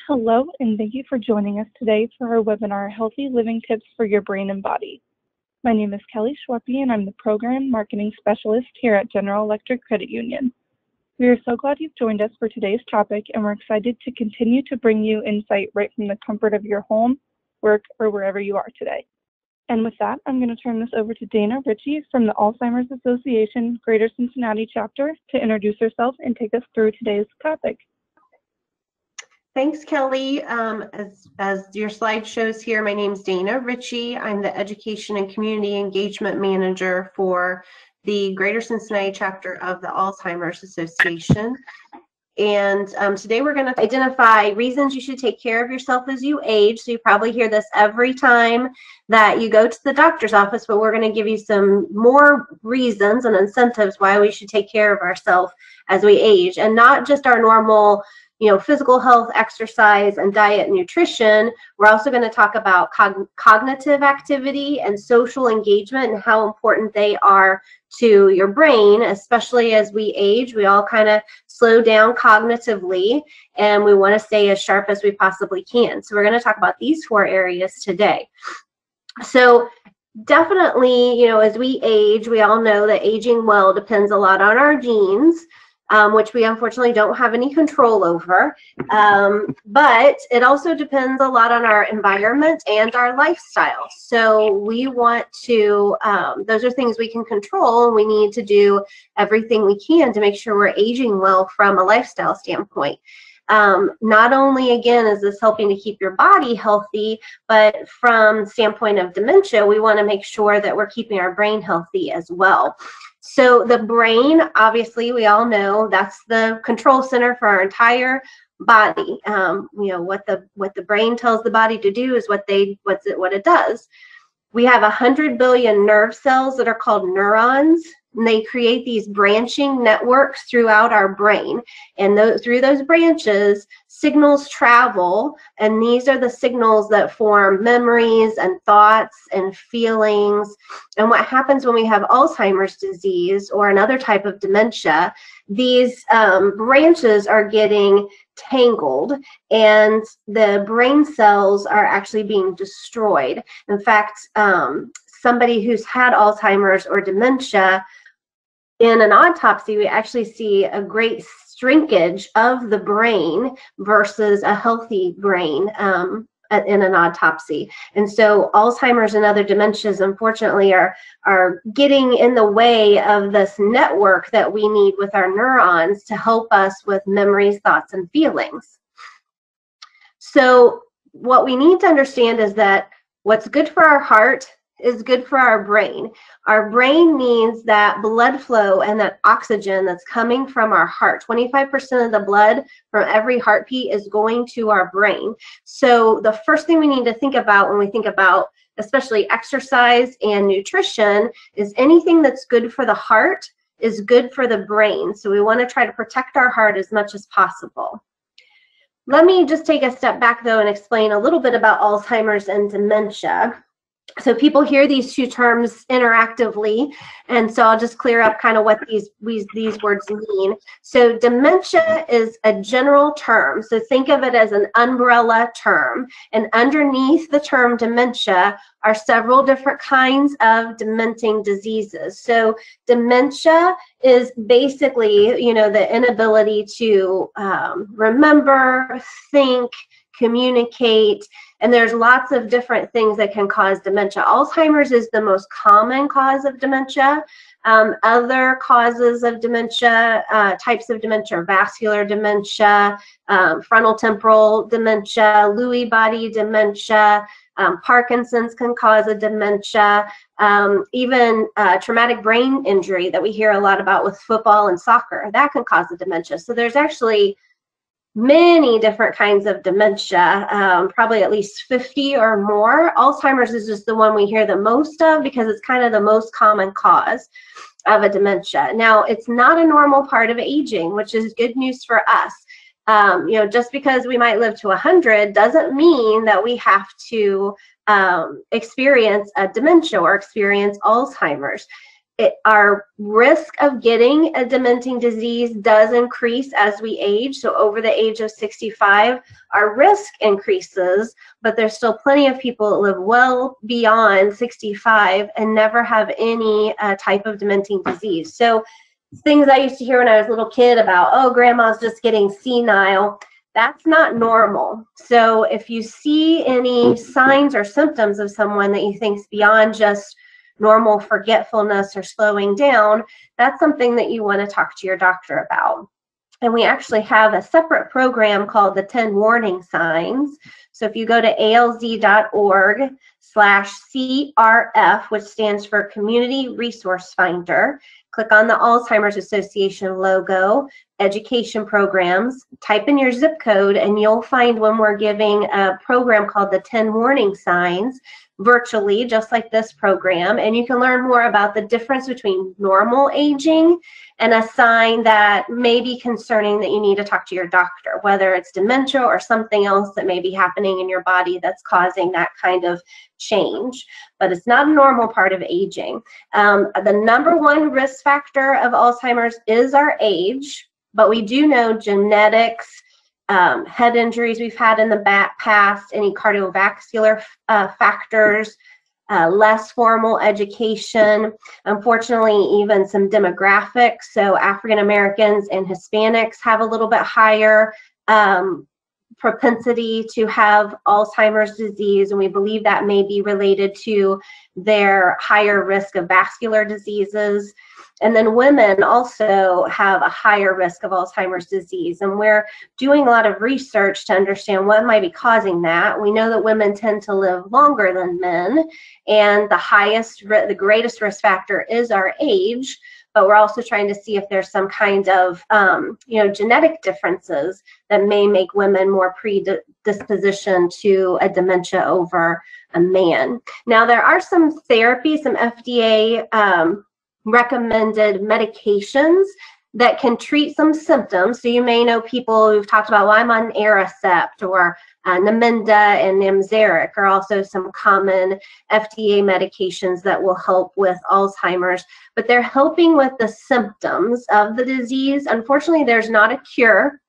Hello, and thank you for joining us today for our webinar, Healthy Living Tips for Your Brain and Body. My name is Kelly Schweppe, and I'm the Program Marketing Specialist here at General Electric Credit Union. We are so glad you've joined us for today's topic, and we're excited to continue to bring you insight right from the comfort of your home, work, or wherever you are today. And with that, I'm going to turn this over to Dana Ritchie from the Alzheimer's Association Greater Cincinnati Chapter to introduce herself and take us through today's topic. Thanks, Kelly. As your slide shows here, my name's Dana Ritchie. I'm the Education and Community Engagement Manager for the Greater Cincinnati Chapter of the Alzheimer's Association. And today we're going to identify reasons you should take care of yourself as you age. So you probably hear this every time that you go to the doctor's office, but we're going to give you some more reasons and incentives why we should take care of ourselves as we age, and not just our normal physical health, exercise, and diet and nutrition. We're also going to talk about cognitive activity and social engagement and how important they are to your brain, especially as we age. We all kind of slow down cognitively, and we want to stay as sharp as we possibly can. So we're going to talk about these 4 areas today. So definitely, as we age, we all know that aging well depends a lot on our genes, which we unfortunately don't have any control over. But it also depends a lot on our environment and our lifestyle. So we want to, those are things we can control, and we need to do everything we can to make sure we're aging well from a lifestyle standpoint. Not only, again, is this helping to keep your body healthy, but from the standpoint of dementia, we want to make sure that we're keeping our brain healthy as well. So the brain, obviously, we all know that's the control center for our entire body. What the brain tells the body to do is what it does. We have 100 billion nerve cells that are called neurons, and they create these branching networks throughout our brain. And through those branches, signals travel, and these are the signals that form memories and thoughts and feelings. And what happens when we have Alzheimer's disease or another type of dementia, these branches are getting tangled, and the brain cells are actually being destroyed. In fact, somebody who's had Alzheimer's or dementia, in an autopsy, we actually see a great shrinkage of the brain versus a healthy brain in an autopsy. And so Alzheimer's and other dementias, unfortunately, are getting in the way of this network that we need with our neurons to help us with memories, thoughts, and feelings. So what we need to understand is that what's good for our heart is good for our brain. Our brain needs that blood flow and that oxygen that's coming from our heart. 25% of the blood from every heartbeat is going to our brain. So the first thing we need to think about when we think about especially exercise and nutrition is anything that's good for the heart is good for the brain. So we want to try to protect our heart as much as possible. Let me just take a step back though and explain a little bit about Alzheimer's and dementia. So people hear these 2 terms interactively, and so I'll just clear up kind of what these words mean. So dementia is a general term, so think of it as an umbrella term, and underneath the term dementia are several different kinds of dementing diseases. So dementia is basically, the inability to remember, think, communicate, and there's lots of different things that can cause dementia. Alzheimer's is the most common cause of dementia. Other causes of dementia, types of dementia, vascular dementia, frontal temporal dementia, Lewy body dementia, Parkinson's can cause a dementia, even traumatic brain injury that we hear a lot about with football and soccer, that can cause a dementia. So there's actually many different kinds of dementia, probably at least 50 or more. Alzheimer's is just the one we hear the most of because it's kind of the most common cause of a dementia. Now, it's not a normal part of aging, which is good news for us. Just because we might live to 100 doesn't mean that we have to experience a dementia or experience Alzheimer's. our risk of getting a dementing disease does increase as we age. So over the age of 65, our risk increases, but there's still plenty of people that live well beyond 65 and never have any type of dementing disease. So things I used to hear when I was a little kid about, oh, grandma's just getting senile. That's not normal. So if you see any signs or symptoms of someone that you think is beyond just normal forgetfulness or slowing down, that's something that you want to talk to your doctor about. And we actually have a separate program called the 10 Warning Signs. So if you go to alz.org/CRF, which stands for Community Resource Finder, click on the Alzheimer's Association logo, education programs, type in your zip code, and you'll find when we're giving a program called the 10 Warning Signs virtually, just like this program. And you can learn more about the difference between normal aging and a sign that may be concerning that you need to talk to your doctor, whether it's dementia or something else that may be happening in your body that's causing that kind of change. But it's not a normal part of aging. The number one risk factor of Alzheimer's is our age, but we do know genetics, head injuries we've had in the past, any cardiovascular factors, less formal education, unfortunately, even some demographics. So African Americans and Hispanics have a little bit higher propensity to have Alzheimer's disease, and we believe that may be related to their higher risk of vascular diseases. And then women also have a higher risk of Alzheimer's disease, and we're doing a lot of research to understand what might be causing that. We know that women tend to live longer than men, and the greatest risk factor is our age. But we're also trying to see if there's some kind of genetic differences that may make women more predisposition to a dementia over a man. Now, there are some therapies, some FDA recommended medications that can treat some symptoms. So you may know people who've talked about, well, I'm on Aricept, or Namenda and Namzaric are also some common FDA medications that will help with Alzheimer's, but they're helping with the symptoms of the disease. Unfortunately, there's not a cure.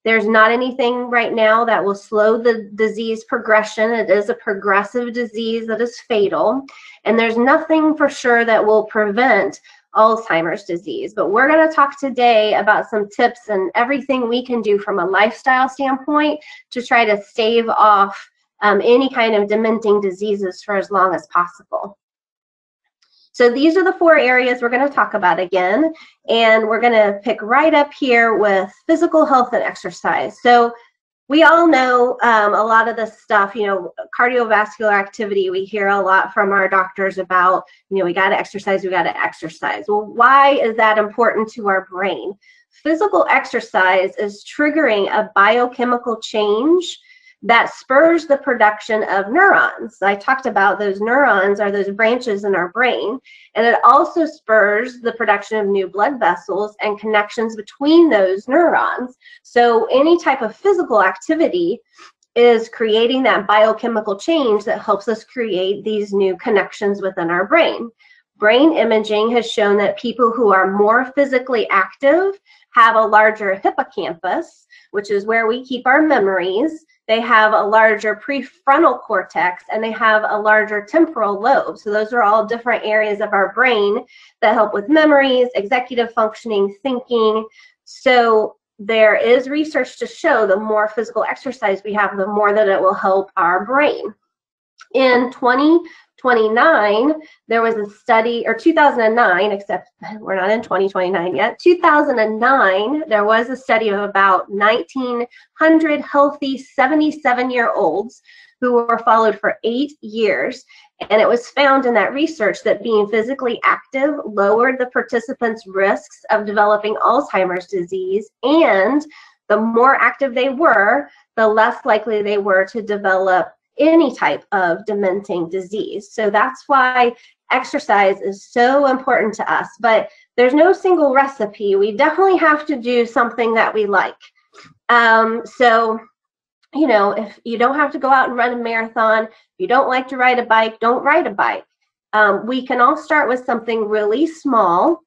There's not anything right now that will slow the disease progression. It is a progressive disease that is fatal, and there's nothing for sure that will prevent Alzheimer's disease. But we're going to talk today about some tips and everything we can do from a lifestyle standpoint to try to stave off any kind of dementing diseases for as long as possible. So these are the 4 areas we're going to talk about again, and we're going to pick right up here with physical health and exercise. So we all know a lot of this stuff, cardiovascular activity, we hear a lot from our doctors about, we got to exercise, we got to exercise. Well, why is that important to our brain? Physical exercise is triggering a biochemical change that spurs the production of neurons. I talked about those neurons are those branches in our brain, and it also spurs the production of new blood vessels and connections between those neurons. So any type of physical activity is creating that biochemical change that helps us create these new connections within our brain. Brain imaging has shown that people who are more physically active have a larger hippocampus, which is where we keep our memories. They have a larger prefrontal cortex, and they have a larger temporal lobe. So those are all different areas of our brain that help with memories, executive functioning, thinking. So there is research to show the more physical exercise we have, the more that it will help our brain. In 2029, there was a study, or 2009, except we're not in 2029 yet. 2009, there was a study of about 1,900 healthy 77-year-olds who were followed for 8 years. And it was found in that research that being physically active lowered the participants' risks of developing Alzheimer's disease. And the more active they were, the less likely they were to develop any type of dementing disease. So that's why exercise is so important to us. But there's no single recipe. We definitely have to do something that we like. If you don't have to go out and run a marathon, if you don't like to ride a bike, don't ride a bike. We can all start with something really small.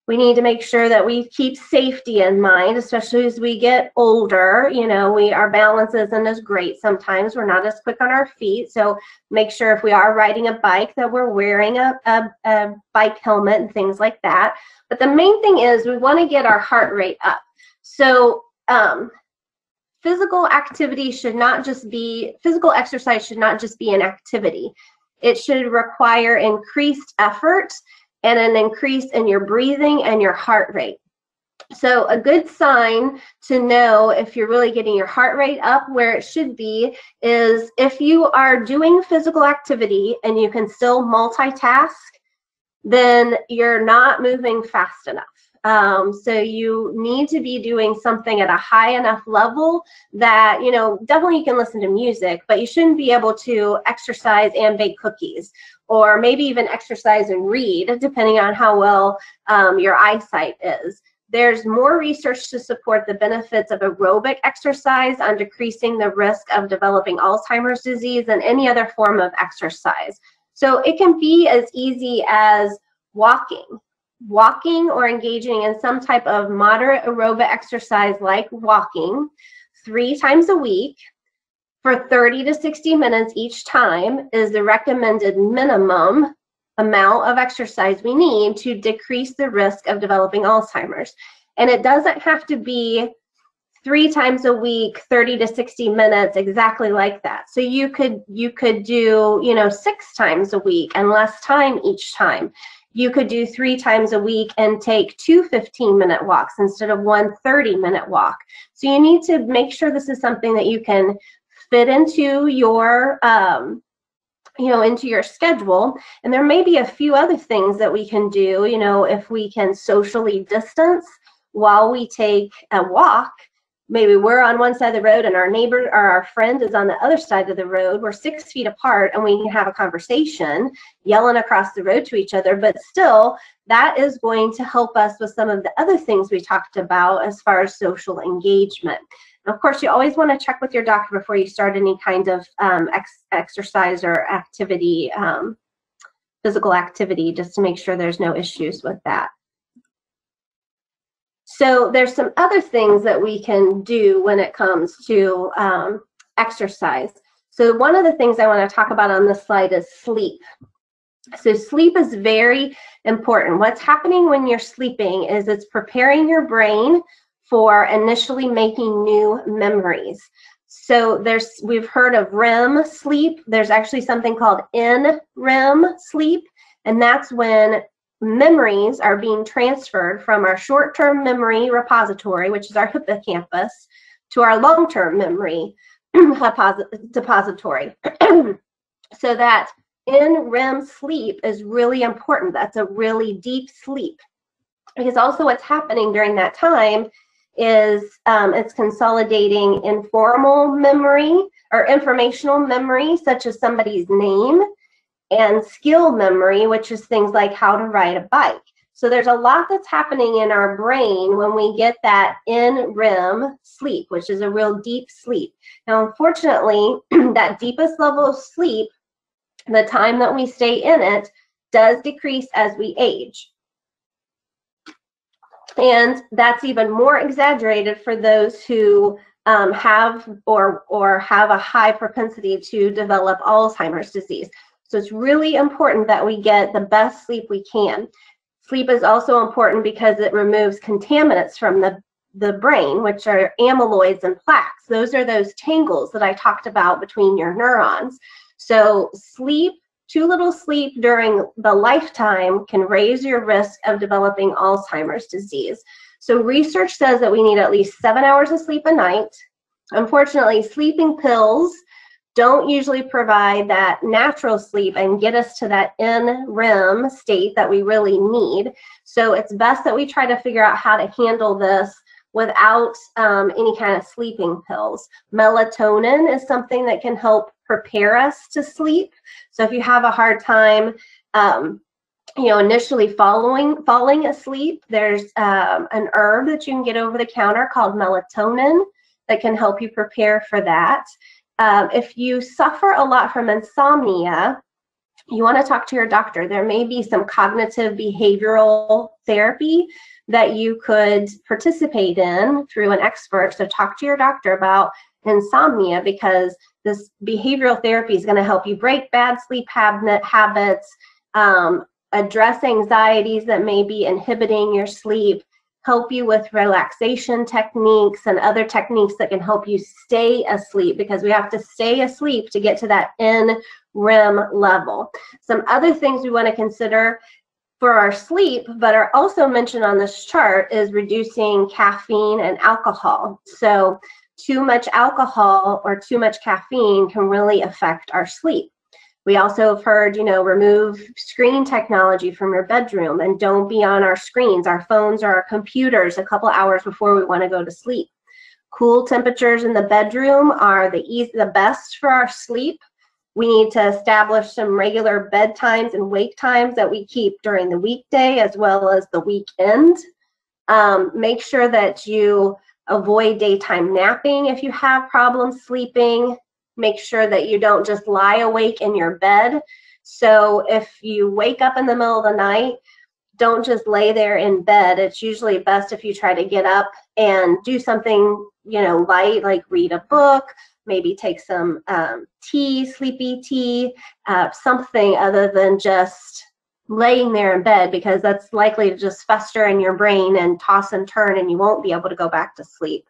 We need to make sure that we keep safety in mind, especially as we get older. You know, our balance isn't as great sometimes. We're not as quick on our feet. So make sure if we are riding a bike that we're wearing a bike helmet and things like that. But the main thing is we want to get our heart rate up. So physical exercise should not just be an activity. It should require increased effort and an increase in your breathing and your heart rate. So a good sign to know if you're really getting your heart rate up where it should be is if you are doing physical activity and you can still multitask, then you're not moving fast enough. So you need to be doing something at a high enough level that, you know, definitely you can listen to music, but you shouldn't be able to exercise and bake cookies, or maybe even exercise and read, depending on how well your eyesight is. There's more research to support the benefits of aerobic exercise on decreasing the risk of developing Alzheimer's disease than any other form of exercise. So it can be as easy as walking or engaging in some type of moderate aerobic exercise like walking 3 times a week for 30 to 60 minutes each time is the recommended minimum amount of exercise we need to decrease the risk of developing Alzheimer's. And it doesn't have to be 3 times a week, 30 to 60 minutes, exactly like that. So you could do, you know, 6 times a week and less time each time. You could do 3 times a week and take 2 15-minute walks instead of 1 30-minute walk. So you need to make sure this is something that you can fit into your, into your schedule. And there may be a few other things that we can do, you know, if we can socially distance while we take a walk. Maybe we're on one side of the road and our neighbor or our friend is on the other side of the road. We're 6 feet apart and we can have a conversation yelling across the road to each other, but still that is going to help us with some of the other things we talked about as far as social engagement. And of course, you always want to check with your doctor before you start any kind of exercise or activity, physical activity, just to make sure there's no issues with that. So there's some other things that we can do when it comes to exercise. So one of the things I want to talk about on this slide is sleep. So sleep is very important. What's happening when you're sleeping is it's preparing your brain for initially making new memories. So we've heard of REM sleep. There's actually something called NREM sleep, and that's when memories are being transferred from our short-term memory repository, which is our hippocampus, to our long-term memory depository. So that NREM sleep is really important. That's a really deep sleep. Because also what's happening during that time is it's consolidating informal memory or informational memory, such as somebody's name, and skill memory, which is things like how to ride a bike. So there's a lot that's happening in our brain when we get that NREM sleep, which is a real deep sleep. Now, unfortunately, that deepest level of sleep, the time that we stay in it, does decrease as we age. And that's even more exaggerated for those who have a high propensity to develop Alzheimer's disease. So it's really important that we get the best sleep we can. Sleep is also important because it removes contaminants from the brain, which are amyloids and plaques. Those are those tangles that I talked about between your neurons. So sleep, too little sleep during the lifetime can raise your risk of developing Alzheimer's disease. So research says that we need at least 7 hours of sleep a night. Unfortunately, sleeping pills don't usually provide that natural sleep and get us to that NREM state that we really need. So it's best that we try to figure out how to handle this without any kind of sleeping pills. Melatonin is something that can help prepare us to sleep. So if you have a hard time, initially falling asleep, there's an herb that you can get over the counter called melatonin that can help you prepare for that. If you suffer a lot from insomnia, you want to talk to your doctor. There may be some cognitive behavioral therapy that you could participate in through an expert. So talk to your doctor about insomnia, because this behavioral therapy is going to help you break bad sleep habits, address anxieties that may be inhibiting your sleep, help you with relaxation techniques and other techniques that can help you stay asleep, because we have to stay asleep to get to that NREM level. Some other things we want to consider for our sleep, but are also mentioned on this chart, is reducing caffeine and alcohol. So too much alcohol or too much caffeine can really affect our sleep. We also have heard, remove screen technology from your bedroom and don't be on our screens, our phones or our computers, a couple hours before we want to go to sleep. Cool temperatures in the bedroom are the best for our sleep. We need to establish some regular bedtimes and wake times that we keep during the weekday as well as the weekend. Make sure that you avoid daytime napping if you have problems sleeping. Make sure that you don't just lie awake in your bed. So if you wake up in the middle of the night, don't just lay there in bed. It's usually best if you try to get up and do something, light, like read a book, maybe take some tea, sleepy tea, something other than just laying there in bed, because that's likely to just fester in your brain and toss and turn, and you won't be able to go back to sleep.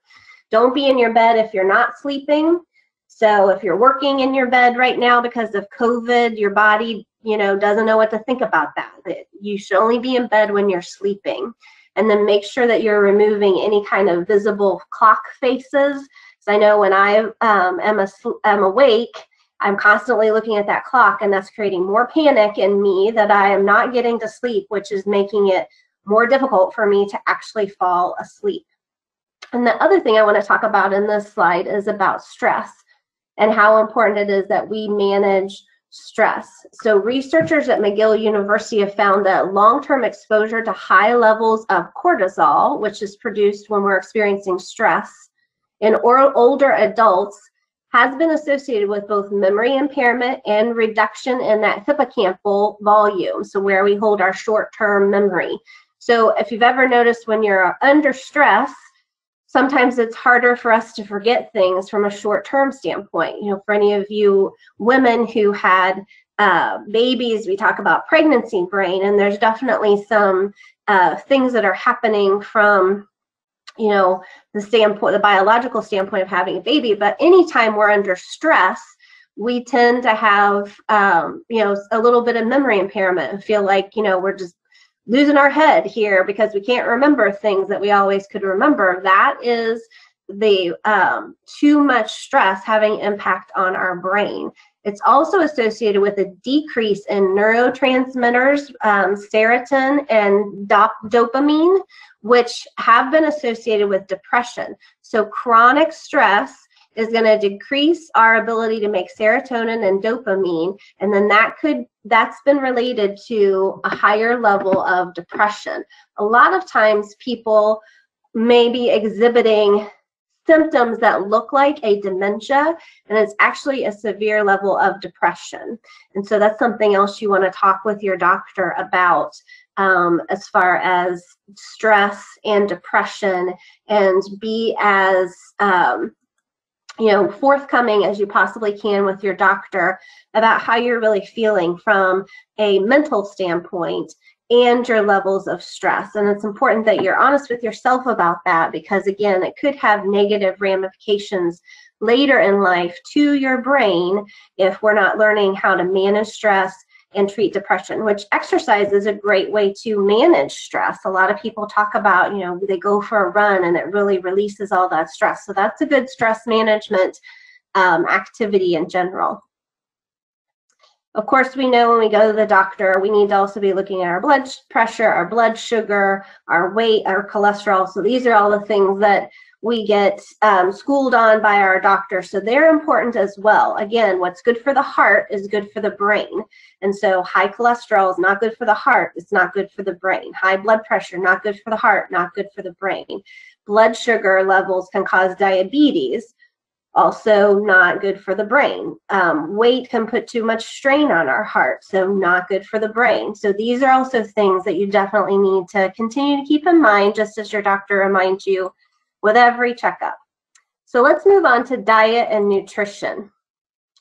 Don't be in your bed if you're not sleeping. So if you're working in your bed right now because of COVID, your body, doesn't know what to think about that. You should only be in bed when you're sleeping. And then make sure that you're removing any kind of visible clock faces. So I know when I am awake, I'm constantly looking at that clock, and that's creating more panic in me that I am not getting to sleep, which is making it more difficult for me to actually fall asleep. And the other thing I want to talk about in this slide is about stress and how important it is that we manage stress. So researchers at McGill University have found that long-term exposure to high levels of cortisol, which is produced when we're experiencing stress, in older adults has been associated with both memory impairment and reduction in that hippocampal volume, so where we hold our short-term memory. So if you've ever noticed when you're under stress, sometimes it's harder for us to forget things from a short-term standpoint. For any of you women who had babies, we talk about pregnancy brain, and there's definitely some things that are happening from the biological standpoint of having a baby. But anytime we're under stress, we tend to have a little bit of memory impairment and feel like we're just losing our head here because we can't remember things that we always could remember. That is the too much stress having impact on our brain. It's also associated with a decrease in neurotransmitters, serotonin and dopamine, which have been associated with depression. So chronic stress is going to decrease our ability to make serotonin and dopamine, and then that's been related to a higher level of depression. A lot of times people may be exhibiting symptoms that look like a dementia, and it's actually a severe level of depression. And so that's something else you want to talk with your doctor about as far as stress and depression, and be as forthcoming as you possibly can with your doctor about how you're really feeling from a mental standpoint and your levels of stress. And it's important that you're honest with yourself about that, because again, it could have negative ramifications later in life to your brain if we're not learning how to manage stress and treat depression, which exercise is a great way to manage stress. A lot of people talk about, they go for a run and it really releases all that stress. So that's a good stress management activity in general. Of course, we know when we go to the doctor, we need to also be looking at our blood pressure, our blood sugar, our weight, our cholesterol. So these are all the things that we get schooled on by our doctor. So they're important as well. Again, what's good for the heart is good for the brain. And so high cholesterol is not good for the heart. It's not good for the brain. High blood pressure, not good for the heart, not good for the brain. Blood sugar levels can cause diabetes. Also not good for the brain. Weight can put too much strain on our heart, so not good for the brain. So these are also things that you definitely need to continue to keep in mind, just as your doctor reminds you with every checkup. So let's move on to diet and nutrition.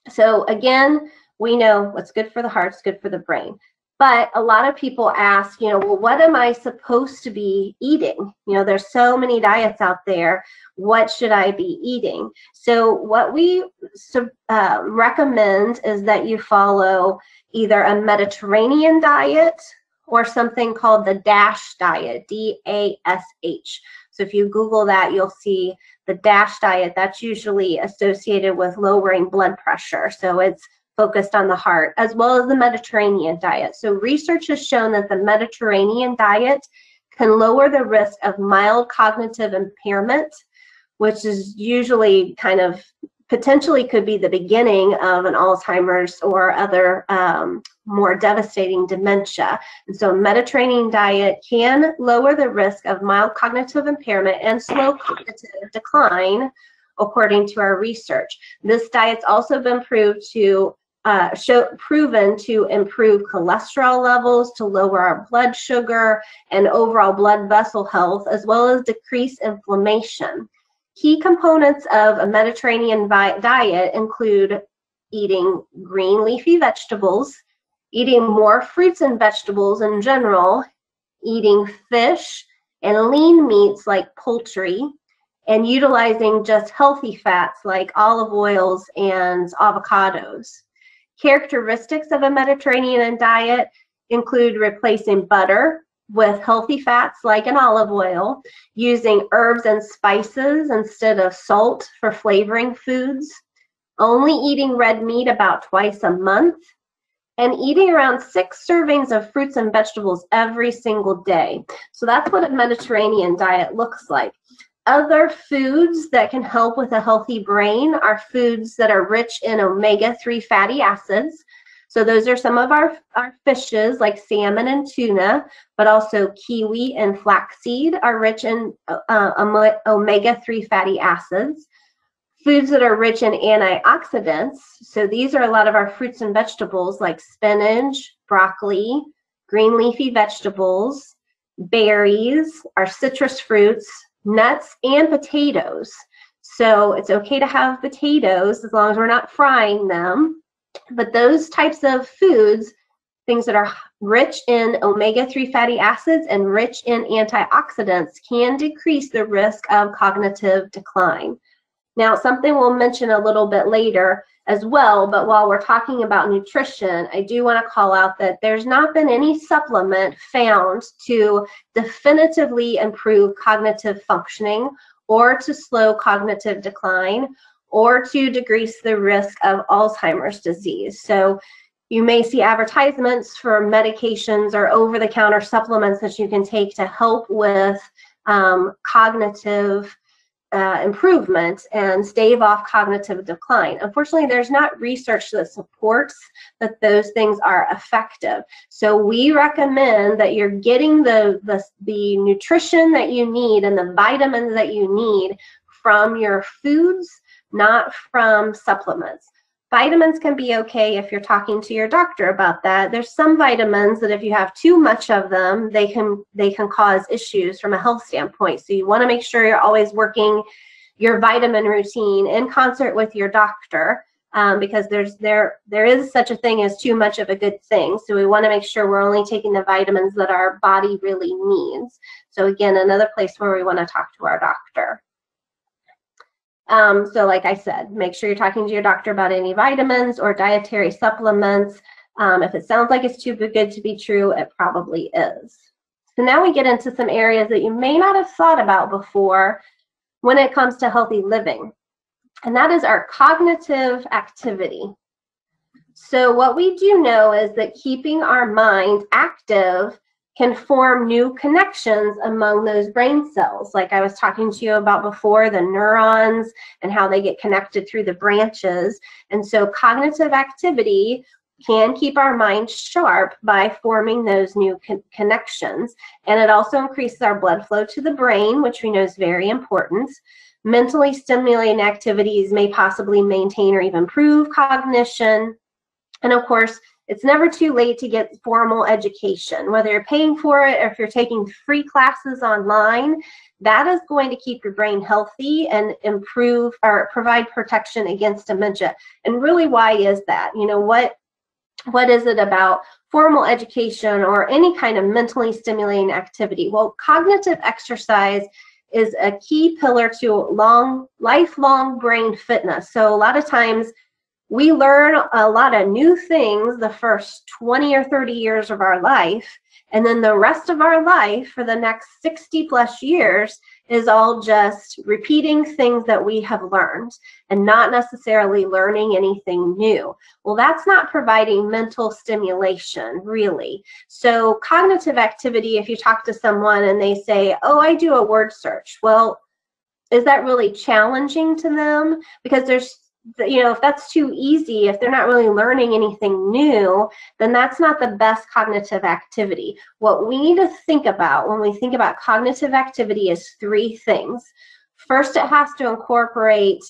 So again, we know what's good for the heart is good for the brain. But a lot of people ask, well, what am I supposed to be eating? There's so many diets out there. What should I be eating? So what we recommend is that you follow either a Mediterranean diet or something called the DASH diet, D-A-S-H. So if you Google that, you'll see the DASH diet. That's usually associated with lowering blood pressure. So it's focused on the heart, as well as the Mediterranean diet. So research has shown that the Mediterranean diet can lower the risk of mild cognitive impairment, which is usually kind of potentially could be the beginning of an Alzheimer's or other more devastating dementia. And so Mediterranean diet can lower the risk of mild cognitive impairment and slow cognitive decline, according to our research. This diet's also been proven to improve cholesterol levels, to lower our blood sugar and overall blood vessel health, as well as decrease inflammation. Key components of a Mediterranean diet include eating green leafy vegetables, eating more fruits and vegetables in general, eating fish and lean meats like poultry, and utilizing just healthy fats like olive oils and avocados. Characteristics of a Mediterranean diet include replacing butter with healthy fats like an olive oil, using herbs and spices instead of salt for flavoring foods, only eating red meat about twice a month, and eating around 6 servings of fruits and vegetables every single day. So that's what a Mediterranean diet looks like. Other foods that can help with a healthy brain are foods that are rich in omega-3 fatty acids. So those are some of our fishes like salmon and tuna, but also kiwi and flaxseed are rich in omega-3 fatty acids. Foods that are rich in antioxidants, so these are a lot of our fruits and vegetables like spinach, broccoli, green leafy vegetables, berries, our citrus fruits, nuts, and potatoes. So it's okay to have potatoes as long as we're not frying them. But those types of foods, things that are rich in omega-3 fatty acids and rich in antioxidants, can decrease the risk of cognitive decline. Now, something we'll mention a little bit later as well, but while we're talking about nutrition, I do want to call out that there's not been any supplement found to definitively improve cognitive functioning or to slow cognitive decline or to decrease the risk of Alzheimer's disease. So you may see advertisements for medications or over-the-counter supplements that you can take to help with cognitive improvement and stave off cognitive decline. Unfortunately, there's not research that supports that those things are effective. So we recommend that you're getting the nutrition that you need and the vitamins that you need from your foods, not from supplements. Vitamins can be okay if you're talking to your doctor about that. There's some vitamins that if you have too much of them, they can cause issues from a health standpoint. So you want to make sure you're always working your vitamin routine in concert with your doctor, because there is such a thing as too much of a good thing. So we want to make sure we're only taking the vitamins that our body really needs. So again, another place where we want to talk to our doctor. So like I said, make sure you're talking to your doctor about any vitamins or dietary supplements. If it sounds like it's too good to be true, it probably is. So now we get into some areas that you may not have thought about before when it comes to healthy living, and that is our cognitive activity. So what we do know is that keeping our mind active can form new connections among those brain cells. Like I was talking to you about before, the neurons and how they get connected through the branches. And so cognitive activity can keep our mind sharp by forming those new connections. And it also increases our blood flow to the brain, which we know is very important. Mentally stimulating activities may possibly maintain or even improve cognition. And of course, it's never too late to get formal education, whether you're paying for it or if you're taking free classes online. That is going to keep your brain healthy and improve or provide protection against dementia. And really, why is that? You know, what is it about formal education or any kind of mentally stimulating activity? Well, cognitive exercise is a key pillar to lifelong brain fitness. So a lot of times we learn a lot of new things the first 20 or 30 years of our life, and then the rest of our life for the next 60 plus years is all just repeating things that we have learned and not necessarily learning anything new. Well, that's not providing mental stimulation, really. So cognitive activity, if you talk to someone and they say, oh, I do a word search. Well, is that really challenging to them? Because if that's too easy, if they're not really learning anything new, then that's not the best cognitive activity. What we need to think about when we think about cognitive activity is three things. First, it has to incorporate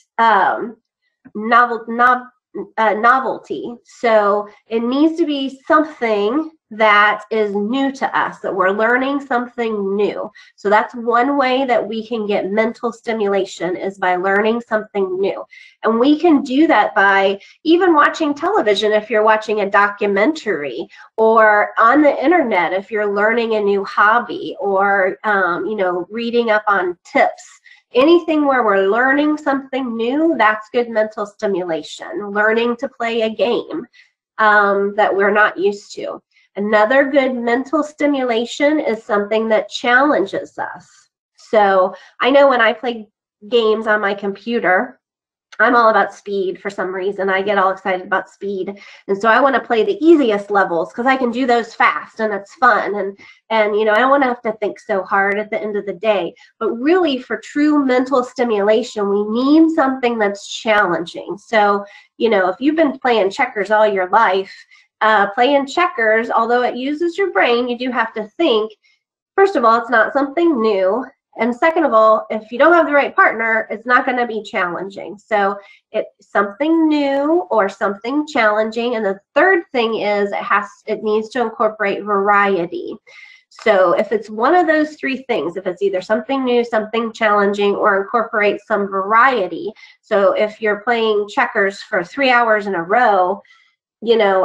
novelty. So it needs to be something that is new to us, that we're learning something new. So that's one way that we can get mental stimulation, is by learning something new. And we can do that by even watching television if you're watching a documentary, or on the internet if you're learning a new hobby, or reading up on tips. Anything where we're learning something new, that's good mental stimulation. Learning to play a game that we're not used to. Another good mental stimulation is something that challenges us. So I know when I play games on my computer, I'm all about speed for some reason. I get all excited about speed. And so I want to play the easiest levels because I can do those fast and it's fun. And I don't want to have to think so hard at the end of the day. But really, for true mental stimulation, we need something that's challenging. So, if you've been playing checkers all your life, playing checkers, although it uses your brain, you do have to think. First of all, it's not something new. And second of all, if you don't have the right partner, it's not going to be challenging. So it's something new or something challenging. And the third thing is it needs to incorporate variety. So if it's one of those three things, if it's either something new, something challenging, or incorporate some variety. So if you're playing checkers for 3 hours in a row,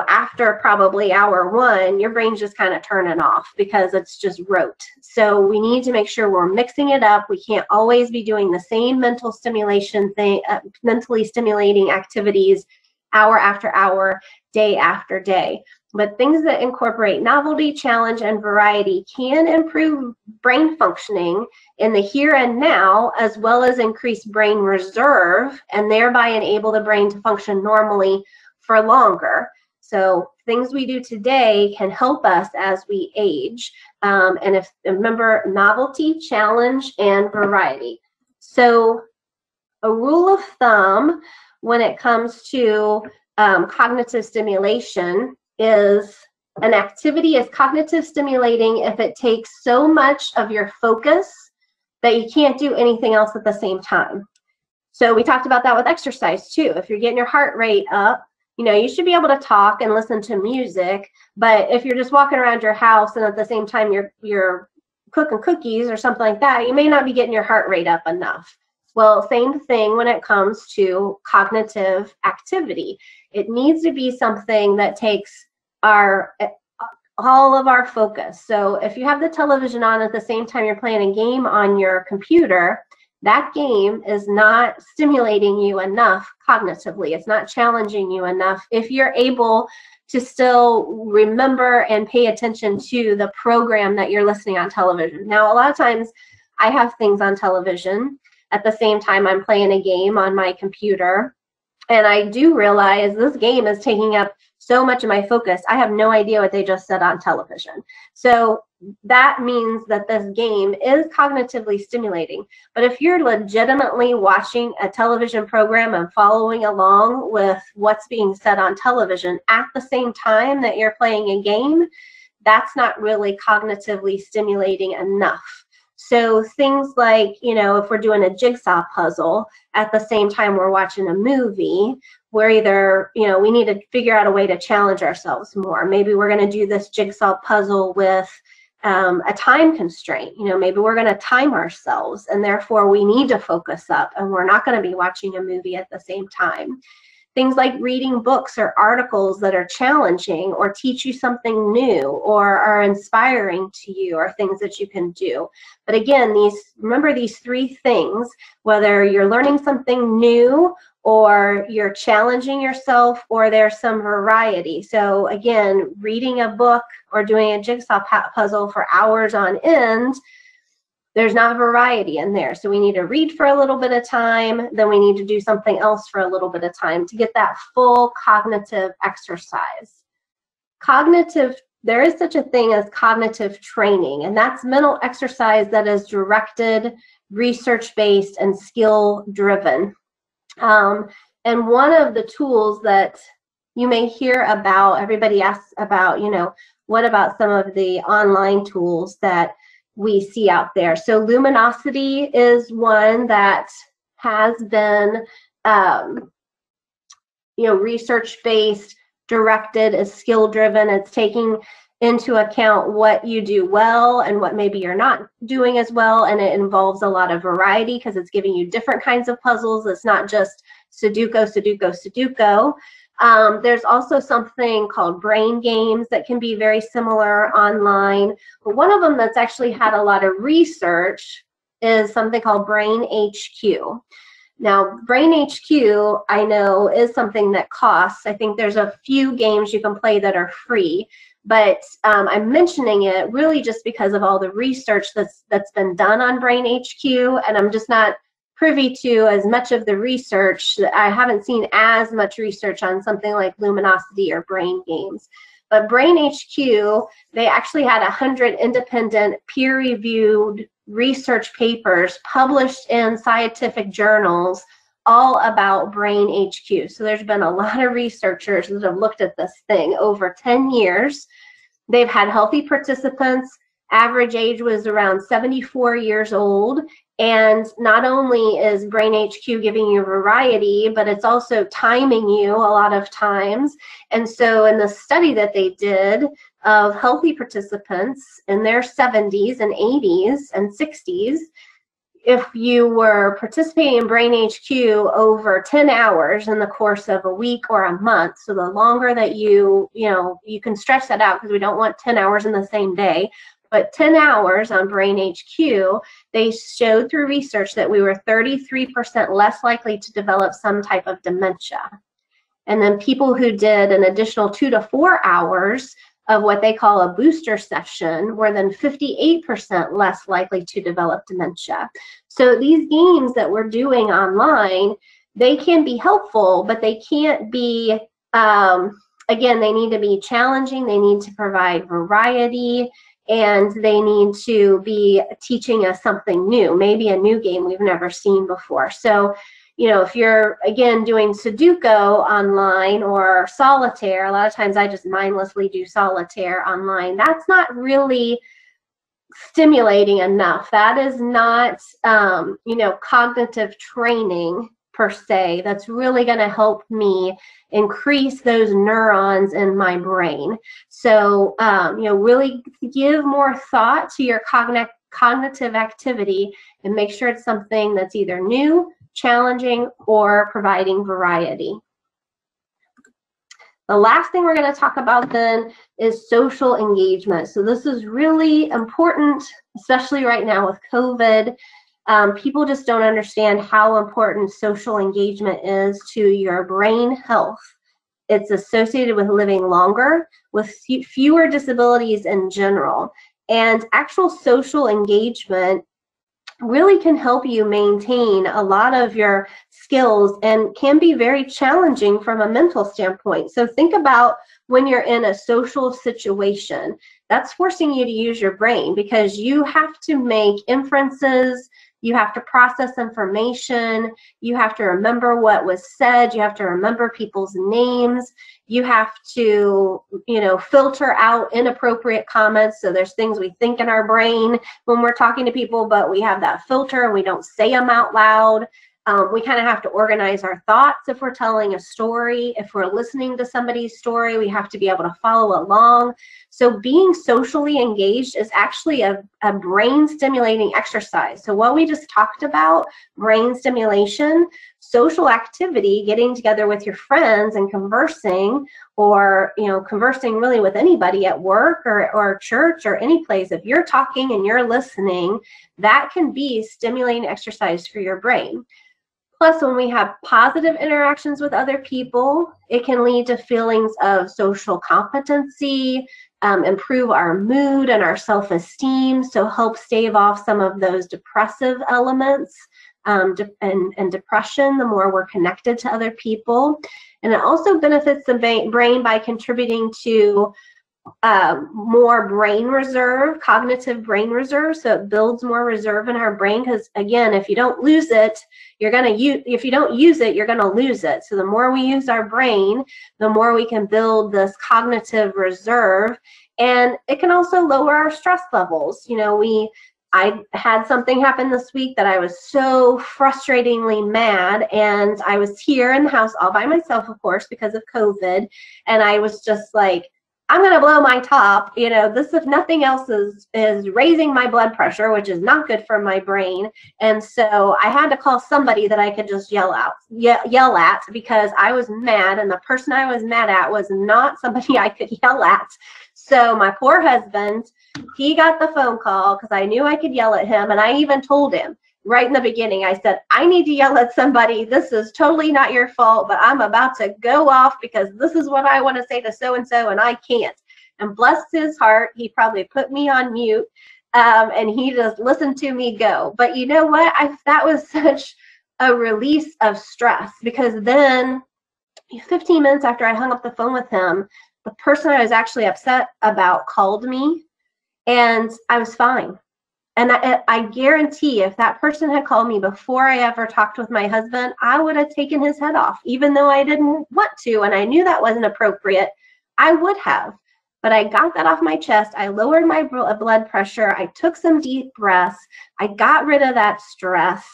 after probably hour one, your brain's just kind of turning off because it's just rote. So we need to make sure we're mixing it up. We can't always be doing the same mental stimulation thing, mentally stimulating activities hour after hour, day after day. But things that incorporate novelty, challenge, and variety can improve brain functioning in the here and now, as well as increase brain reserve, and thereby enable the brain to function normally for longer. So things we do today can help us as we age. And remember, novelty, challenge, and variety. So a rule of thumb when it comes to cognitive stimulation is an activity is cognitive stimulating if it takes so much of your focus that you can't do anything else at the same time. So we talked about that with exercise too. If you're getting your heart rate up, you should be able to talk and listen to music. But if you're just walking around your house and at the same time you're cooking cookies or something like that, you may not be getting your heart rate up enough. Well, same thing when it comes to cognitive activity. It needs to be something that takes all of our focus. So if you have the television on at the same time you're playing a game on your computer, that game is not stimulating you enough cognitively. It's not challenging you enough if you're able to still remember and pay attention to the program that you're listening on television. Now, a lot of times I have things on television at the same time I'm playing a game on my computer, and I do realize this game is taking up so much of my focus. I have no idea what they just said on television. So that means that this game is cognitively stimulating. But if you're legitimately watching a television program and following along with what's being said on television at the same time that you're playing a game, that's not really cognitively stimulating enough. So things like, if we're doing a jigsaw puzzle at the same time we're watching a movie, we're either, we need to figure out a way to challenge ourselves more. Maybe we're going to do this jigsaw puzzle with a time constraint. Maybe we're going to time ourselves, and therefore we need to focus up, and we're not going to be watching a movie at the same time. Things like reading books or articles that are challenging or teach you something new or are inspiring to you are things that you can do. But again, remember these three things, whether you're learning something new or you're challenging yourself or there's some variety. So again, reading a book or doing a jigsaw puzzle for hours on end, there's not variety in there. So we need to read for a little bit of time, then we need to do something else for a little bit of time to get that full cognitive exercise. There is such a thing as cognitive training, and that's mental exercise that is directed, research-based, and skill-driven. And one of the tools that you may hear about, everybody asks about, what about some of the online tools that we see out there? So Luminosity is one that has been, research-based, directed, is skill-driven. It's taking into account what you do well and what maybe you're not doing as well, and it involves a lot of variety because it's giving you different kinds of puzzles. It's not just Sudoku, Sudoku, Sudoku. There's also something called brain games that can be very similar online. But one of them that's actually had a lot of research is something called Brain HQ. Now, Brain HQ, I know, is something that costs. I think there's a few games you can play that are free, but I'm mentioning it really just because of all the research that's been done on Brain HQ, and I'm just not privy to as much of the research. I haven't seen as much research on something like Luminosity or brain games. But Brain HQ, they actually had 100 independent peer-reviewed research papers published in scientific journals all about Brain HQ. So there's been a lot of researchers that have looked at this thing over 10 years. They've had healthy participants. Average age was around 74 years old. And not only is Brain HQ giving you variety, but it's also timing you a lot of times. And so in the study that they did of healthy participants in their 70s and 80s and 60s, if you were participating in Brain HQ over 10 hours in the course of a week or a month, so the longer that you can stretch that out because we don't want 10 hours in the same day, but 10 hours on Brain HQ, they showed through research that we were 33% less likely to develop some type of dementia. And then people who did an additional 2 to 4 hours of what they call a booster session were then 58% less likely to develop dementia. So these games that we're doing online, they can be helpful, but they can't be, again, they need to be challenging, they need to provide variety, and they need to be teaching us something new, maybe a new game we've never seen before. So, if you're, again, doing Sudoku online or solitaire, a lot of times I just mindlessly do solitaire online. That's not really stimulating enough. That is not, cognitive training per se. That's really going to help me increase those neurons in my brain. So, really give more thought to your cognitive activity and make sure it's something that's either new, challenging, or providing variety. The last thing we're going to talk about then is social engagement. So this is really important, especially right now with COVID. People just don't understand how important social engagement is to your brain health. It's associated with living longer, with fewer disabilities in general. And actual social engagement really can help you maintain a lot of your skills and can be very challenging from a mental standpoint. So think about when you're in a social situation, that's forcing you to use your brain because you have to make inferences, You have to process information. You have to remember what was said. You have to remember people's names. You have to, filter out inappropriate comments. So there's things we think in our brain when we're talking to people, but we have that filter and we don't say them out loud. We kind of have to organize our thoughts if we're telling a story. If we're listening to somebody's story, we have to be able to follow along. So being socially engaged is actually a brain stimulating exercise. So what we just talked about, brain stimulation, social activity, getting together with your friends and conversing, or conversing really with anybody at work or church or any place. If you're talking and you're listening, that can be stimulating exercise for your brain. Plus, when we have positive interactions with other people, it can lead to feelings of social competency, improve our mood and our self-esteem, so help stave off some of those depressive elements and depression the more we're connected to other people. And it also benefits the brain by contributing to more brain reserve, cognitive brain reserve. So it builds more reserve in our brain, because again, if you don't use it, if you don't use it, you're gonna lose it. So the more we use our brain, the more we can build this cognitive reserve. And it can also lower our stress levels. I had something happen this week that I was so frustratingly mad, and I was here in the house all by myself, of course, because of COVID. And I was just like, I'm going to blow my top. This, if nothing else, is raising my blood pressure, which is not good for my brain. And so I had to call somebody that I could just yell at, because I was mad, and the person I was mad at was not somebody I could yell at. So my poor husband, he got the phone call because I knew I could yell at him. And I even told him right in the beginning, I said, I need to yell at somebody. This is totally not your fault, but I'm about to go off because this is what I want to say to so-and-so, and I can't. And bless his heart, he probably put me on mute, and he just listened to me go. But you know what? That was such a release of stress, because then 15 minutes after I hung up the phone with him, the person I was actually upset about called me, and I was fine. And I guarantee if that person had called me before I ever talked with my husband, I would have taken his head off, even though I didn't want to, and I knew that wasn't appropriate. I would have. But I got that off my chest. I lowered my blood pressure. I took some deep breaths. I got rid of that stress.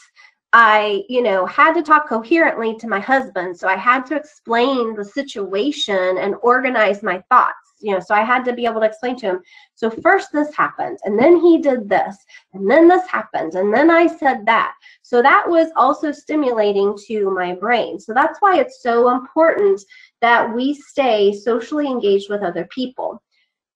I, had to talk coherently to my husband. So I had to explain the situation and organize my thoughts. So I had to be able to explain to him. So first this happened, and then he did this, and then this happened, and then I said that. So that was also stimulating to my brain. So that's why it's so important that we stay socially engaged with other people.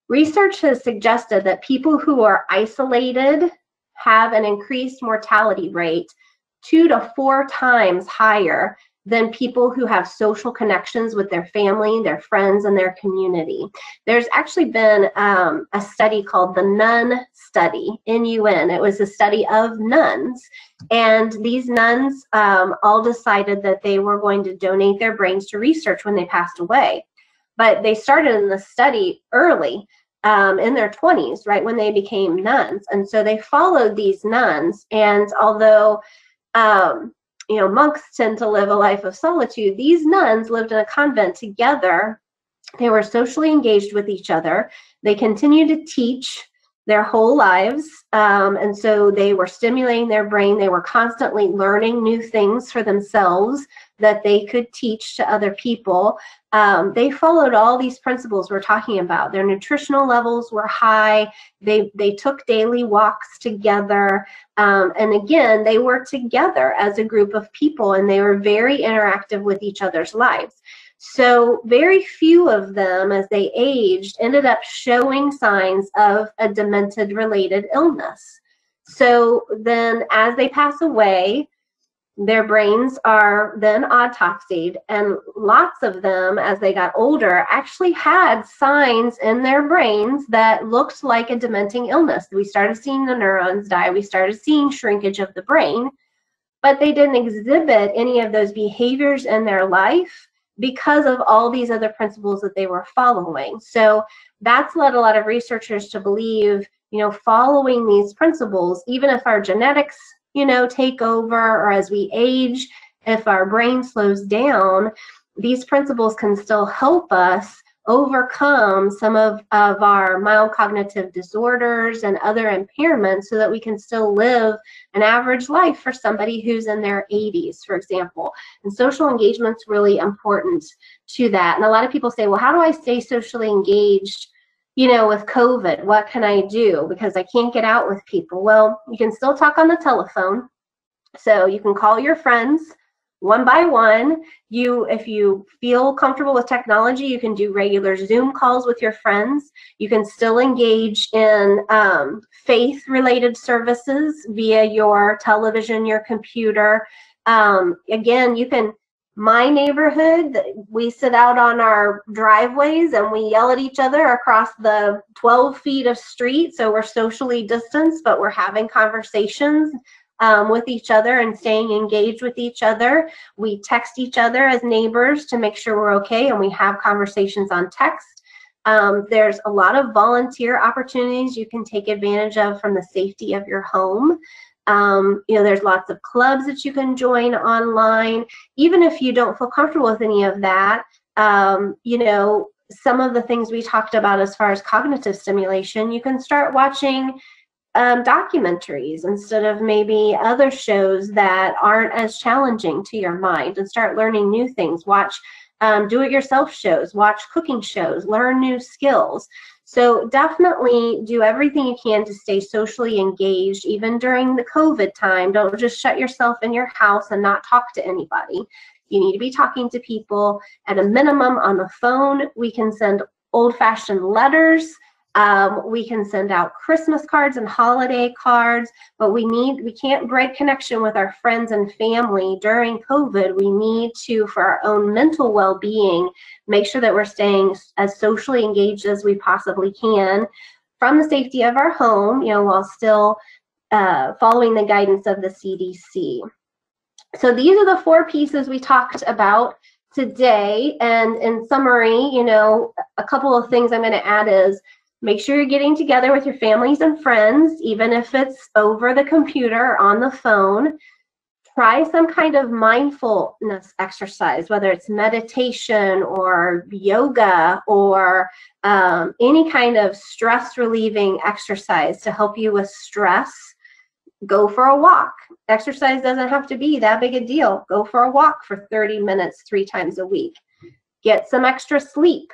Research has suggested that people who are isolated have an increased mortality rate 2 to 4 times higher than people who have social connections with their family, their friends, and their community. There's actually been a study called the Nun Study, N-U-N. It was a study of nuns. And these nuns all decided that they were going to donate their brains to research when they passed away. But they started in the study early, in their 20s, right when they became nuns. And so they followed these nuns. And although monks tend to live a life of solitude, these nuns lived in a convent together. They were socially engaged with each other. They continued to teach their whole lives. And so they were stimulating their brain. They were constantly learning new things for themselves that they could teach to other people. They followed all these principles we're talking about. Their nutritional levels were high. They took daily walks together. And again, they were together as a group of people, and they were very interactive with each other's lives. So very few of them, as they aged, ended up showing signs of a demented-related illness. So then as they pass away, their brains are then autopsied, and lots of them, as they got older, actually had signs in their brains that looked like a dementing illness. We started seeing the neurons die. We started seeing shrinkage of the brain, but they didn't exhibit any of those behaviors in their life because of all these other principles that they were following. So that's led a lot of researchers to believe, following these principles, even if our genetics take over, or as we age, if our brain slows down, these principles can still help us overcome some of our mild cognitive disorders and other impairments so that we can still live an average life for somebody who's in their 80s, for example. And social engagement's really important to that. And a lot of people say, well, how do I stay socially engaged, with COVID? What can I do? Because I can't get out with people. Well, you can still talk on the telephone. So you can call your friends one by one. If you feel comfortable with technology, you can do regular Zoom calls with your friends. You can still engage in faith-related services via your television, your computer. Again, my neighborhood, we sit out on our driveways and we yell at each other across the 12 feet of street. So we're socially distanced, but we're having conversations with each other and staying engaged with each other. We text each other as neighbors to make sure we're okay, and we have conversations on text. There's a lot of volunteer opportunities you can take advantage of from the safety of your home. There's lots of clubs that you can join online. Even if you don't feel comfortable with any of that, some of the things we talked about as far as cognitive stimulation, you can start watching documentaries instead of maybe other shows that aren't as challenging to your mind, and start learning new things. Watch do-it-yourself shows, watch cooking shows, learn new skills. So definitely do everything you can to stay socially engaged, even during the COVID time. Don't just shut yourself in your house and not talk to anybody. You need to be talking to people at a minimum on the phone. We can send old-fashioned letters. We can send out Christmas cards and holiday cards, but we can't break connection with our friends and family during COVID. We need to, for our own mental well-being, make sure that we're staying as socially engaged as we possibly can from the safety of our home, while still following the guidance of the CDC. So these are the 4 pieces we talked about today. And in summary, a couple of things I'm going to add is, make sure you're getting together with your families and friends, even if it's over the computer or on the phone. Try some kind of mindfulness exercise, whether it's meditation or yoga or any kind of stress relieving exercise to help you with stress. Go for a walk. Exercise doesn't have to be that big a deal. Go for a walk for 30 minutes 3 times a week. Get some extra sleep.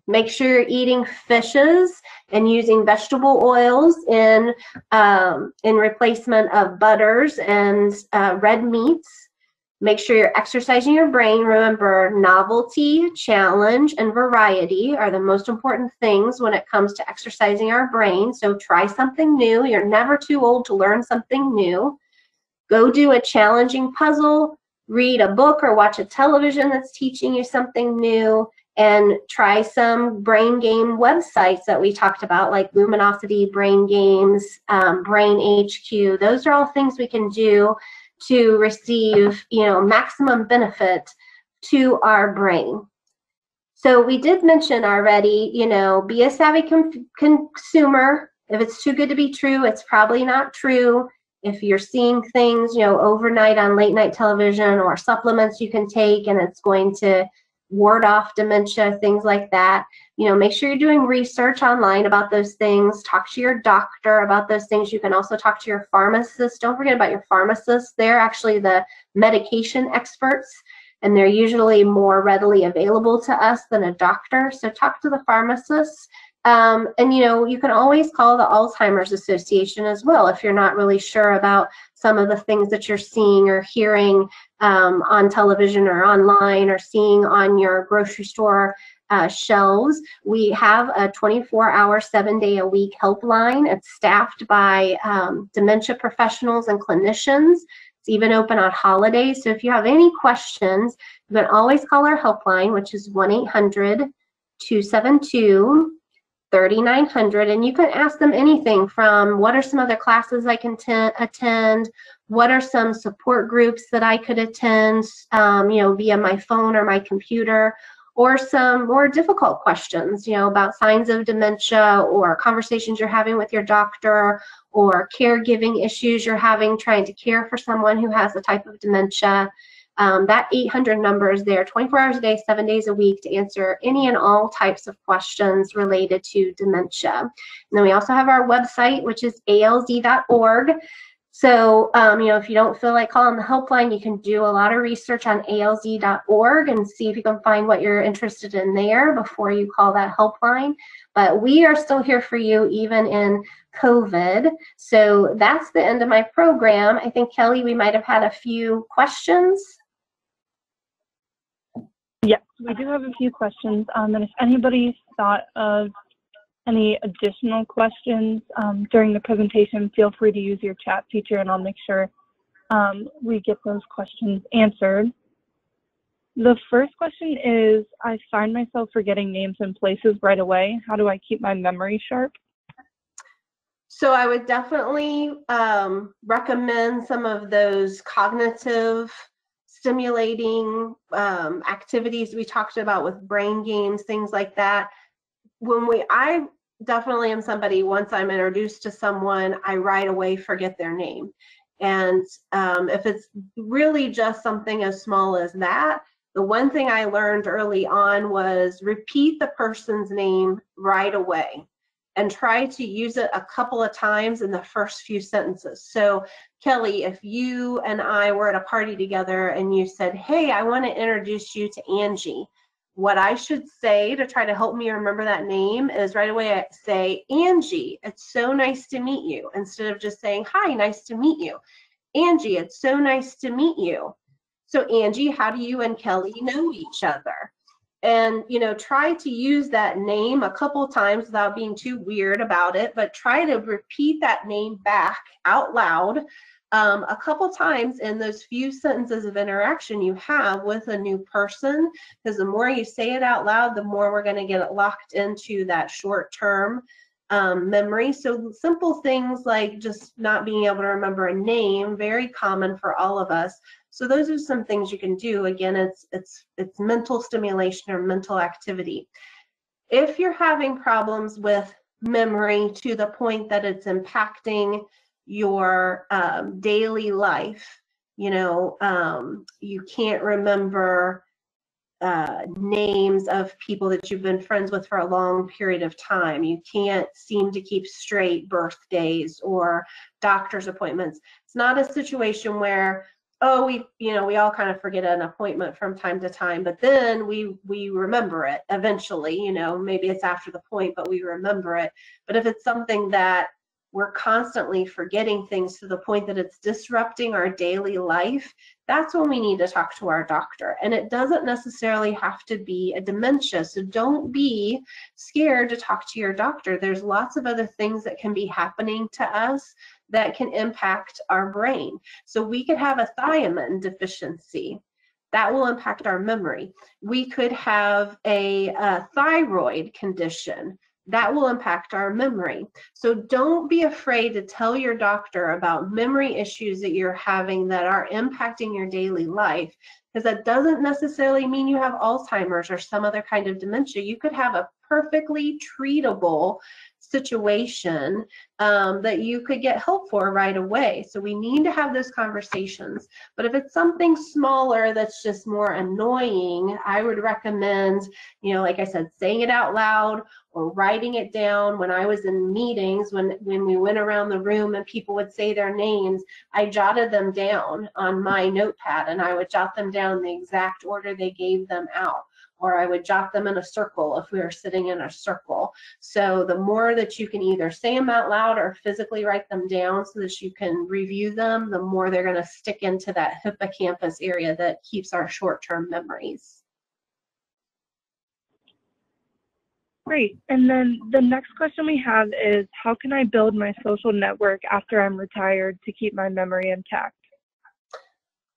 Make sure you're eating fishes and using vegetable oils in replacement of butters and red meats. Make sure you're exercising your brain. Remember, novelty, challenge, and variety are the most important things when it comes to exercising our brain. So try something new. You're never too old to learn something new. Go do a challenging puzzle, read a book or watch a television that's teaching you something new, and try some brain game websites that we talked about, like Luminosity Brain Games, Brain HQ. Those are all things we can do to receive, maximum benefit to our brain. So we did mention already, be a savvy consumer. If it's too good to be true, it's probably not true. If you're seeing things, overnight on late night television, or supplements you can take and it's going to ward off dementia, things like that, make sure you're doing research online about those things. Talk to your doctor about those things. You can also talk to your pharmacist. Don't forget about your pharmacist. They're actually the medication experts, and they're usually more readily available to us than a doctor. So talk to the pharmacist. And you can always call the Alzheimer's Association as well if you're not really sure about some of the things that you're seeing or hearing on television or online, or seeing on your grocery store shelves. We have a 24-hour, 7-day-a-week helpline. It's staffed by dementia professionals and clinicians. It's even open on holidays. So if you have any questions, you can always call our helpline, which is 1-800-272-3900, and you can ask them anything from, what are some other classes I can attend? What are some support groups that I could attend, via my phone or my computer? or some more difficult questions, about signs of dementia or conversations you're having with your doctor or caregiving issues you're having trying to care for someone who has a type of dementia. That 800 number is there 24 hours a day, 7 days a week to answer any and all types of questions related to dementia. And then we also have our website, which is alz.org. So, if you don't feel like calling the helpline, you can do a lot of research on alz.org and see if you can find what you're interested in there before you call that helpline. But we are still here for you even in COVID. So that's the end of my program. I think, Kelly, we might have had a few questions. Yes, we do have a few questions. And if anybody thought of any additional questions during the presentation, feel free to use your chat feature and I'll make sure we get those questions answered. The first question is, I find myself forgetting names and places right away. How do I keep my memory sharp? So I would definitely recommend some of those cognitive stimulating activities we talked about with brain games, things like that. I definitely am somebody, once I'm introduced to someone, I right away forget their name. And if it's really just something as small as that, the one thing I learned early on was repeat the person's name right away and try to use it a couple of times in the first few sentences. So Kelly, if you and I were at a party together and you said, hey, I want to introduce you to Angie, what I should say to try to help me remember that name is right away I say, Angie, it's so nice to meet you, instead of just saying, hi, nice to meet you. Angie, it's so nice to meet you. So Angie, how do you and Kelly know each other? And, try to use that name a couple times without being too weird about it, but try to repeat that name back out loud a couple times in those few sentences of interaction you have with a new person, because the more you say it out loud, the more we're going to get it locked into that short-term memory. So simple things like just not being able to remember a name, very common for all of us. So those are some things you can do. Again, it's mental stimulation or mental activity. If you're having problems with memory to the point that it's impacting your daily life, you can't remember names of people that you've been friends with for a long period of time. You can't seem to keep straight birthdays or doctor's appointments. It's not a situation where, oh, we all kind of forget an appointment from time to time, but then we remember it eventually, maybe it's after the point, but we remember it. But if it's something that we're constantly forgetting things to the point that it's disrupting our daily life, that's when we need to talk to our doctor. And it doesn't necessarily have to be a dementia. So don't be scared to talk to your doctor. There's lots of other things that can be happening to us that can impact our brain. So we could have a thiamine deficiency. That will impact our memory. We could have a thyroid condition. That will impact our memory. So don't be afraid to tell your doctor about memory issues that you're having that are impacting your daily life, because that doesn't necessarily mean you have Alzheimer's or some other kind of dementia. You could have a perfectly treatable situation that you could get help for right away. So we need to have those conversations. But if it's something smaller that's just more annoying, I would recommend, like I said, saying it out loud or writing it down. When I was in meetings, when we went around the room and people would say their names, I jotted them down on my notepad, and I would jot them down in the exact order they gave them out. Or I would jot them in a circle if we were sitting in a circle. So the more that you can either say them out loud or physically write them down so that you can review them, the more they're going to stick into that hippocampus area that keeps our short-term memories. Great. And then the next question we have is, how can I build my social network after I'm retired to keep my memory intact?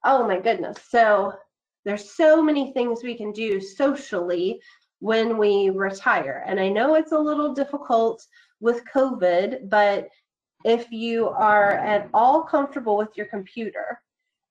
Oh my goodness. So there's so many things we can do socially when we retire. And I know it's a little difficult with COVID, but if you are at all comfortable with your computer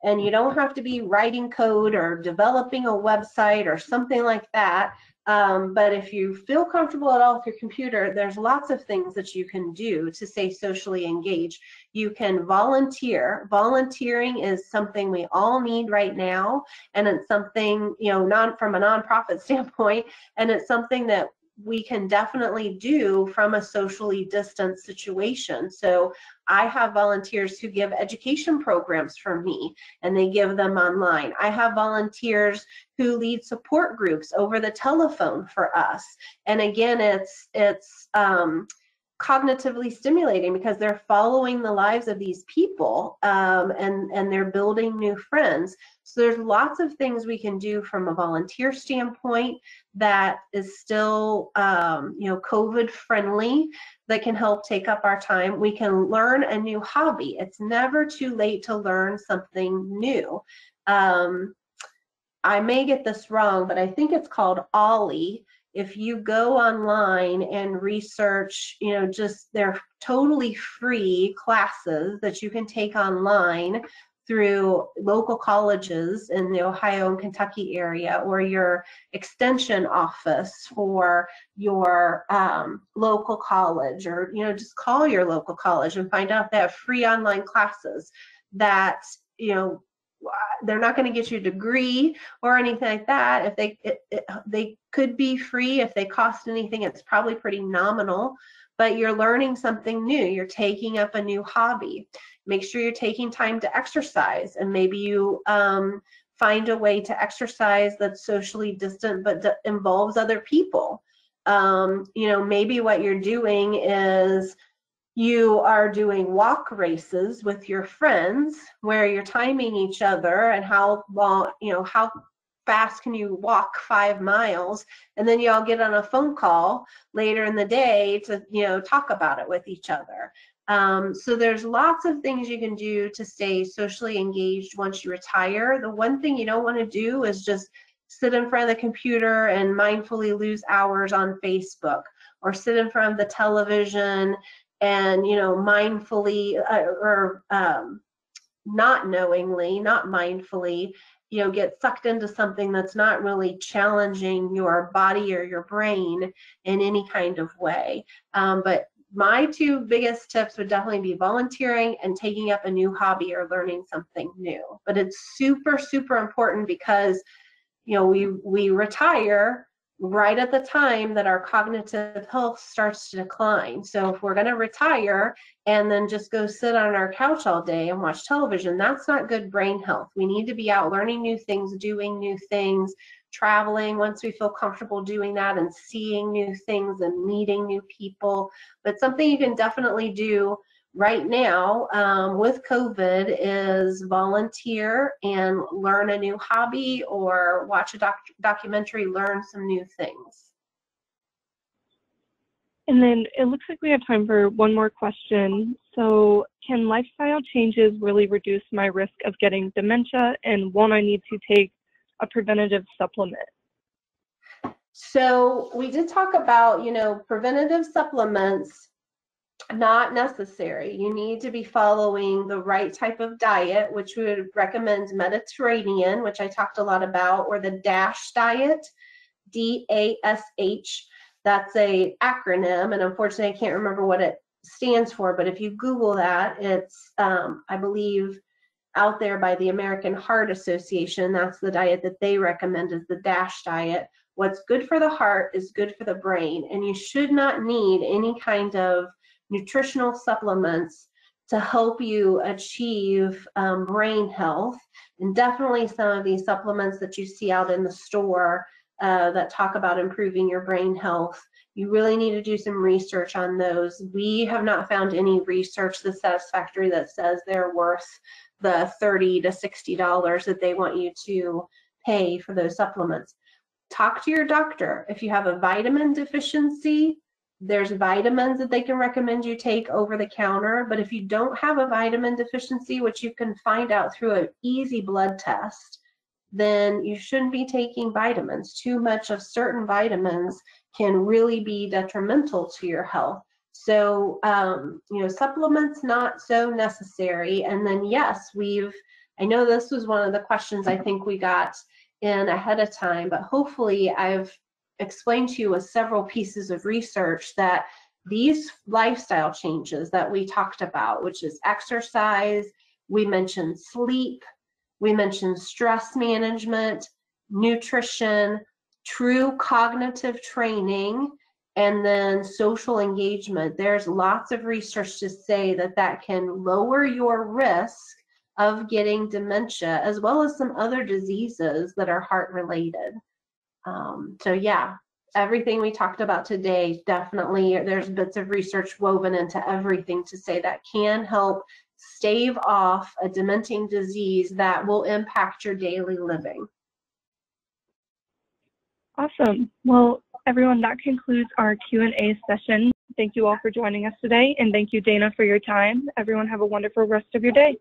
And you don't have to be writing code or developing a website or something like that. But if you feel comfortable at all with your computer, there's lots of things that you can do to stay socially engaged. You can volunteer. Volunteering is something we all need right now, and it's something, from a nonprofit standpoint, and it's something that we can definitely do from a socially distant situation. So I have volunteers who give education programs for me, and they give them online. I have volunteers who lead support groups over the telephone for us. And again, it's cognitively stimulating because they're following the lives of these people, and they're building new friends. So there's lots of things we can do from a volunteer standpoint that is still, COVID friendly, that can help take up our time. We can learn a new hobby. It's never too late to learn something new. I may get this wrong, but I think it's called Ollie. If you go online and research, just they're totally free classes that you can take online through local colleges in the Ohio and Kentucky area, or your extension office for your local college, or just call your local college and find out they have free online classes that, they're not going to get you a degree or anything like that. If they could be free. If they cost anything, it's probably pretty nominal, but you're learning something new. You're taking up a new hobby. Make sure you're taking time to exercise, and maybe you find a way to exercise that's socially distant but involves other people. Maybe what you're doing is you are doing walk races with your friends where you're timing each other and how long, how fast can you walk 5 miles, and then you all get on a phone call later in the day to, talk about it with each other. So there's lots of things you can do to stay socially engaged once you retire. The one thing you don't want to do is just sit in front of the computer and mindfully lose hours on Facebook, or sit in front of the television and mindfully or not knowingly, not mindfully, get sucked into something that's not really challenging your body or your brain in any kind of way. But my two biggest tips would definitely be volunteering and taking up a new hobby or learning something new. But it's super, super important because we retire right at the time that our cognitive health starts to decline. So if we're going to retire and then just go sit on our couch all day and watch television, that's not good brain health. We need to be out learning new things, doing new things, traveling once we feel comfortable doing that, and seeing new things and meeting new people. But something you can definitely do right now with COVID is volunteer and learn a new hobby, or watch a documentary, learn some new things. And then it looks like we have time for one more question. So can lifestyle changes really reduce my risk of getting dementia, and won't I need to take a preventative supplement? So we did talk about, preventative supplements. Not necessary. You need to be following the right type of diet, which we would recommend Mediterranean, which I talked a lot about, or the DASH diet, DASH. That's a acronym, and unfortunately I can't remember what it stands for, but if you Google that, it's I believe out there by the American Heart Association. That's the diet that they recommend, is the DASH diet. What's good for the heart is good for the brain, and you should not need any kind of nutritional supplements to help you achieve brain health. And definitely some of these supplements that you see out in the store that talk about improving your brain health, you really need to do some research on those. We have not found any research that's satisfactory that says they're worth the $30 to $60 that they want you to pay for those supplements. Talk to your doctor. If you have a vitamin deficiency, there's vitamins that they can recommend you take over the counter. But if you don't have a vitamin deficiency, which you can find out through an easy blood test, then you shouldn't be taking vitamins. Too much of certain vitamins can really be detrimental to your health. So, supplements not so necessary. And then yes, we've I know this was one of the questions I think we got in ahead of time, but hopefully I've explained to you with several pieces of research that these lifestyle changes that we talked about, which is exercise, we mentioned sleep, we mentioned stress management, nutrition, true cognitive training, and then social engagement. There's lots of research to say that that can lower your risk of getting dementia, as well as some other diseases that are heart related. So yeah, everything we talked about today, definitely there's bits of research woven into everything to say that can help stave off a dementing disease that will impact your daily living. Awesome. Well, everyone, that concludes our Q&A session. Thank you all for joining us today, and thank you, Dana, for your time. Everyone have a wonderful rest of your day.